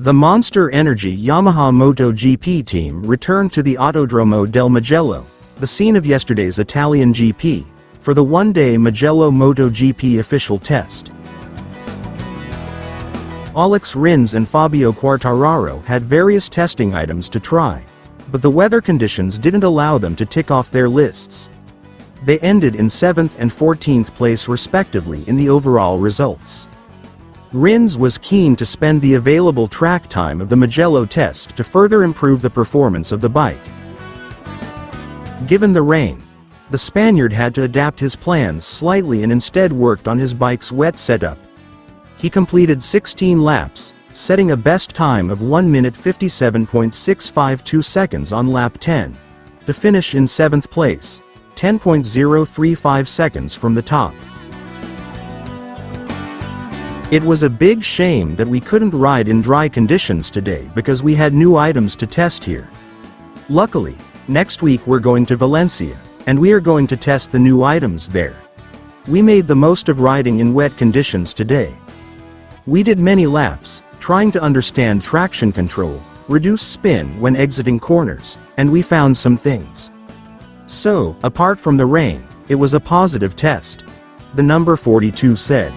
The Monster Energy Yamaha MotoGP team returned to the Autodromo del Mugello, the scene of yesterday's Italian GP, for the one-day Mugello MotoGP official test. Alex Rins and Fabio Quartararo had various testing items to try, but the weather conditions didn't allow them to tick off their lists. They ended in 7th and 14th place respectively in the overall results. Rins was keen to spend the available track time of the Mugello test to further improve the performance of the bike. Given the rain, the Spaniard had to adapt his plans slightly and instead worked on his bike's wet setup. He completed 16 laps, setting a best time of 1 minute 57.652 seconds on lap 10, to finish in 7th place, 10.035 seconds from the top. It was a big shame that we couldn't ride in dry conditions today because we had new items to test here. Luckily, next week we're going to Valencia, and we are going to test the new items there. We made the most of riding in wet conditions today. We did many laps, trying to understand traction control, reduce spin when exiting corners, and we found some things. So, apart from the rain, it was a positive test. The number 42 said.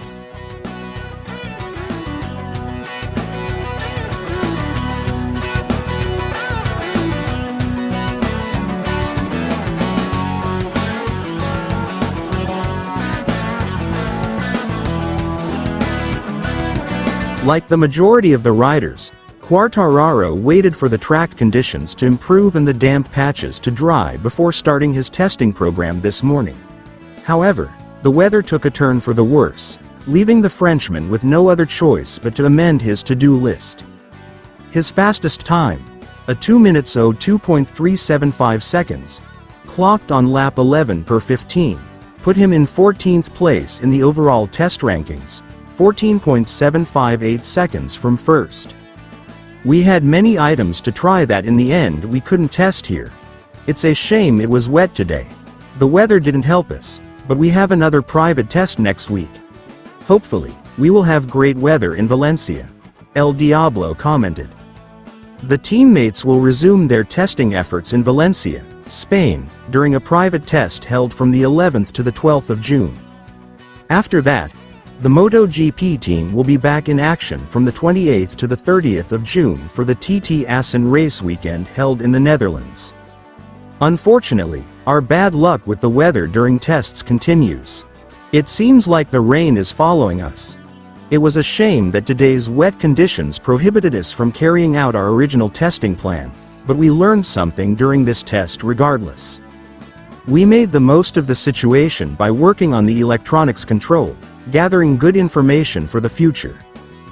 Like the majority of the riders, Quartararo waited for the track conditions to improve and the damp patches to dry before starting his testing program this morning. However, the weather took a turn for the worse, leaving the Frenchman with no other choice but to amend his to-do list. His fastest time, a 2 minutes 02.375 seconds, clocked on lap 11 per 15, put him in 14th place in the overall test rankings, 14.758 seconds from first. We had many items to try that in the end we couldn't test here. It's a shame it was wet today. The weather didn't help us, but we have another private test next week. Hopefully, we will have great weather in Valencia, El Diablo commented. The teammates will resume their testing efforts in Valencia, Spain, during a private test held from the 11th to the 12th of June. After that, the MotoGP team will be back in action from the 28th to the 30th of June for the TT Assen race weekend held in the Netherlands. Unfortunately, our bad luck with the weather during tests continues. It seems like the rain is following us. It was a shame that today's wet conditions prohibited us from carrying out our original testing plan, but we learned something during this test regardless. We made the most of the situation by working on the electronics control, gathering good information for the future.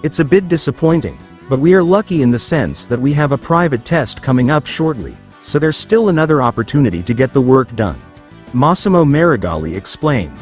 It's a bit disappointing, but we are lucky in the sense that we have a private test coming up shortly, so there's still another opportunity to get the work done. Massimo Marigali explained.